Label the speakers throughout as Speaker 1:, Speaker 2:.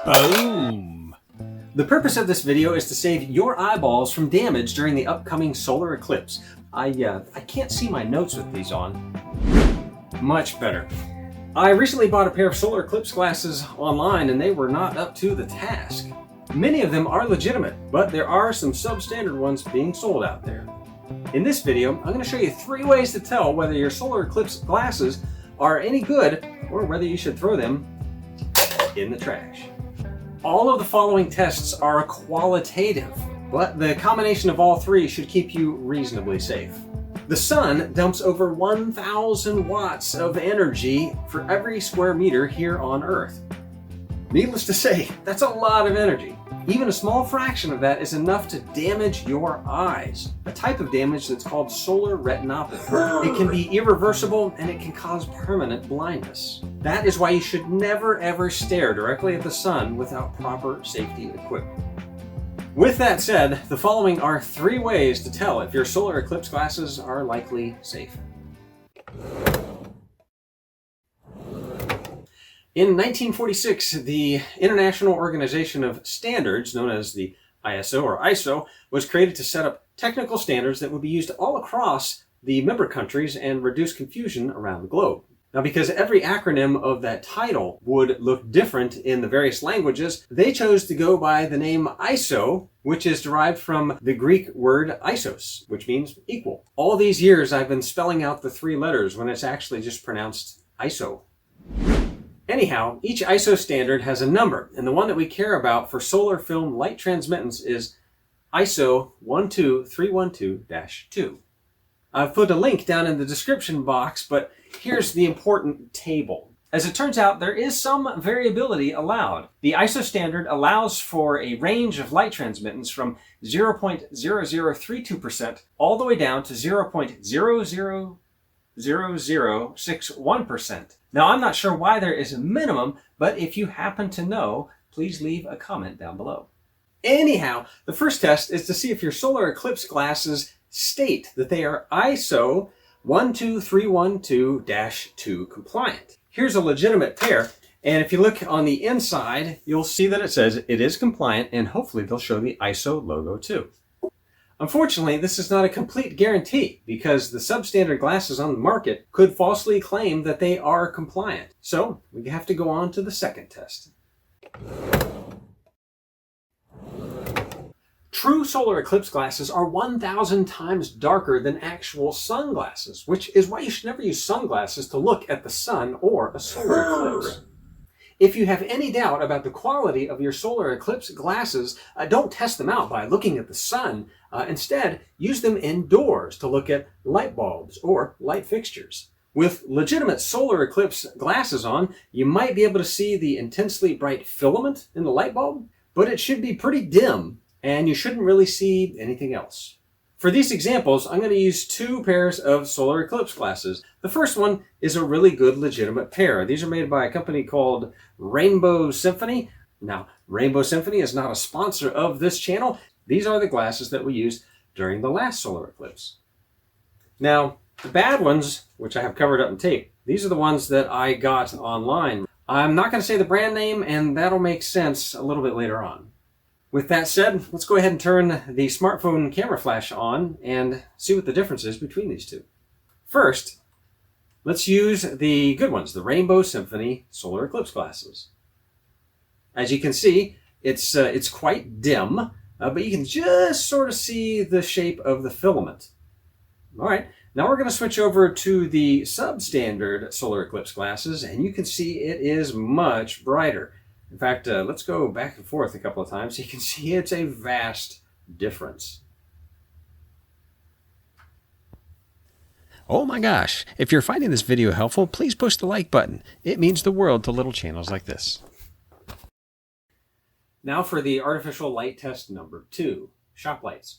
Speaker 1: Boom!
Speaker 2: The purpose of this video is to save your eyeballs from damage during the upcoming solar eclipse. I can't see my notes with these on. Much better. I recently bought a pair of solar eclipse glasses online and they were not up to the task. Many of them are legitimate, but there are some substandard ones being sold out there. In this video, I'm going to show you 3 ways to tell whether your solar eclipse glasses are any good or whether you should throw them in the trash. All of the following tests are qualitative, but the combination of all 3 should keep you reasonably safe. The sun dumps over 1,000 watts of energy for every square meter here on Earth. Needless to say, that's a lot of energy. Even a small fraction of that is enough to damage your eyes, a type of damage that's called solar retinopathy. It can be irreversible and it can cause permanent blindness. That is why you should never ever stare directly at the sun without proper safety equipment. With that said, the following are 3 ways to tell if your solar eclipse glasses are likely safe. In 1946, the International Organization of Standards, known as the ISO or ISO, was created to set up technical standards that would be used all across the member countries and reduce confusion around the globe. Now, because every acronym of that title would look different in the various languages, they chose to go by the name ISO, which is derived from the Greek word isos, which means equal. All these years I've been spelling out the 3 letters when it's actually just pronounced ISO. Anyhow, each ISO standard has a number, and the one that we care about for solar film light transmittance is ISO 12312-2. I've put a link down in the description box, but here's the important table. As it turns out, there is some variability allowed. The ISO standard allows for a range of light transmittance from 0.0032% all the way down to 0.000061%. Now, I'm not sure why there is a minimum, but if you happen to know, please leave a comment down below. Anyhow, the first test is to see if your solar eclipse glasses state that they are ISO 12312-2 compliant. Here's a legitimate pair, and if you look on the inside, you'll see that it says it is compliant, and hopefully they'll show the ISO logo too. Unfortunately, this is not a complete guarantee because the substandard glasses on the market could falsely claim that they are compliant. So we have to go on to the second test. True solar eclipse glasses are 1,000 times darker than actual sunglasses, which is why you should never use sunglasses to look at the sun or a solar eclipse. If you have any doubt about the quality of your solar eclipse glasses, don't test them out by looking at the sun. Instead, use them indoors to look at light bulbs or light fixtures. With legitimate solar eclipse glasses on, you might be able to see the intensely bright filament in the light bulb, but it should be pretty dim, and you shouldn't really see anything else. For these examples, I'm going to use 2 pairs of solar eclipse glasses. The first one is a really good legitimate pair. These are made by a company called Rainbow Symphony. Now, Rainbow Symphony is not a sponsor of this channel. These are the glasses that we used during the last solar eclipse. Now, the bad ones, which I have covered up in tape, these are the ones that I got online. I'm not going to say the brand name, and that'll make sense a little bit later on. With that said, let's go ahead and turn the smartphone camera flash on and see what the difference is between these 2. First, let's use the good ones, the Rainbow Symphony solar eclipse glasses. As you can see, it's quite dim, but you can just sort of see the shape of the filament. All right, now we're going to switch over to the substandard solar eclipse glasses, and you can see it is much brighter. In fact, let's go back and forth a couple of times so you can see it's a vast difference.
Speaker 1: Oh my gosh, if you're finding this video helpful, please push the like button. It means the world to little channels like this.
Speaker 2: Now for the artificial light test number 2, shop lights.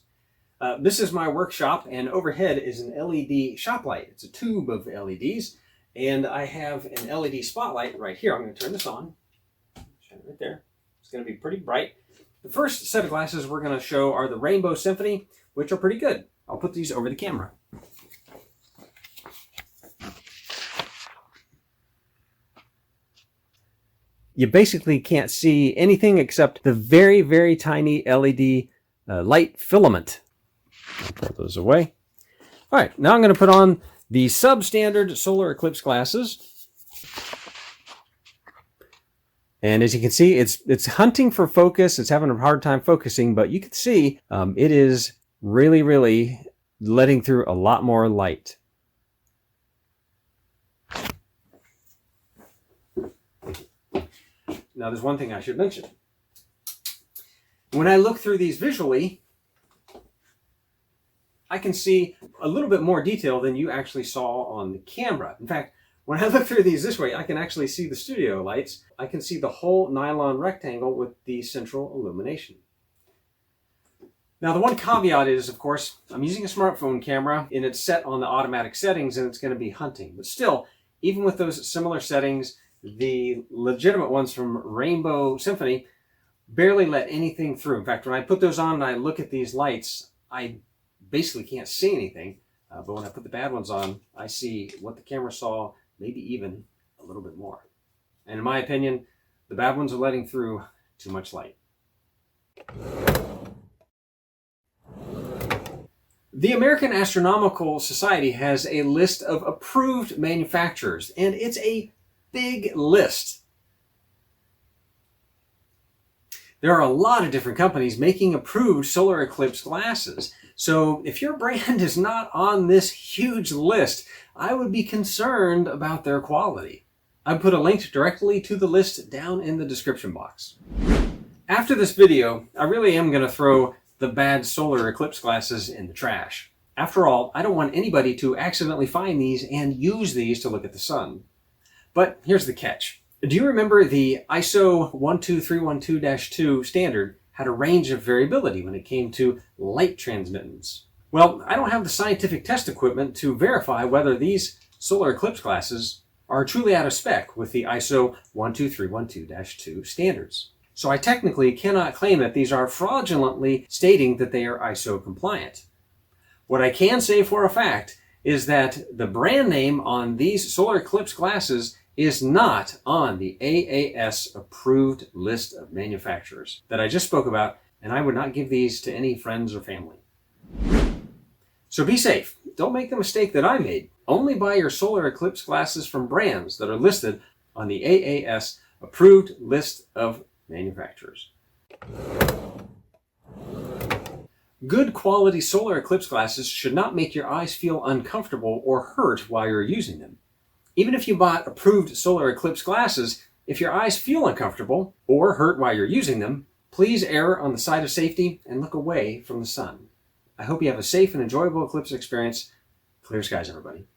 Speaker 2: This is my workshop, and overhead is an LED shop light. It's a tube of LEDs, and I have an LED spotlight right here. I'm going to turn this on. Right there. It's going to be pretty bright. The first set of glasses we're going to show are the Rainbow Symphony, which are pretty good. I'll put these over the camera. you basically can't see anything except the very, very tiny LED light filament. I'll pull those away. All right, now I'm going to put on the substandard solar eclipse glasses. And as you can see, it's hunting for focus. It's having a hard time focusing, but you can see it is really, really letting through a lot more light. Now, there's one thing I should mention. When I look through these visually, I can see a little bit more detail than you actually saw on the camera. In fact, when I look through these this way, I can actually see the studio lights. I can see the whole nylon rectangle with the central illumination. Now, the one caveat is, of course, I'm using a smartphone camera and it's set on the automatic settings and it's going to be hunting. But still, even with those similar settings, the legitimate ones from Rainbow Symphony barely let anything through. In fact, when I put those on and I look at these lights, I basically can't see anything. But when I put the bad ones on, I see what the camera saw, maybe even a little bit more. And in my opinion, the bad ones are letting through too much light. The American Astronomical Society has a list of approved manufacturers, and it's a big list. There are a lot of different companies making approved solar eclipse glasses. So if your brand is not on this huge list, I would be concerned about their quality. I put a link directly to the list down in the description box. After this video, I really am going to throw the bad solar eclipse glasses in the trash. After all, I don't want anybody to accidentally find these and use these to look at the sun. But here's the catch. Do you remember the ISO 12312-2 standard had a range of variability when it came to light transmittance? Well, I don't have the scientific test equipment to verify whether these solar eclipse glasses are truly out of spec with the ISO 12312-2 standards. So I technically cannot claim that these are fraudulently stating that they are ISO compliant. What I can say for a fact is that the brand name on these solar eclipse glasses is not on the AAS approved list of manufacturers that I just spoke about, and I would not give these to any friends or family. So be safe. Don't make the mistake that I made. Only buy your solar eclipse glasses from brands that are listed on the AAS approved list of manufacturers. Good quality solar eclipse glasses should not make your eyes feel uncomfortable or hurt while you're using them. Even if you bought approved solar eclipse glasses, if your eyes feel uncomfortable or hurt while you're using them, please err on the side of safety and look away from the sun. I hope you have a safe and enjoyable eclipse experience. Clear skies, everybody.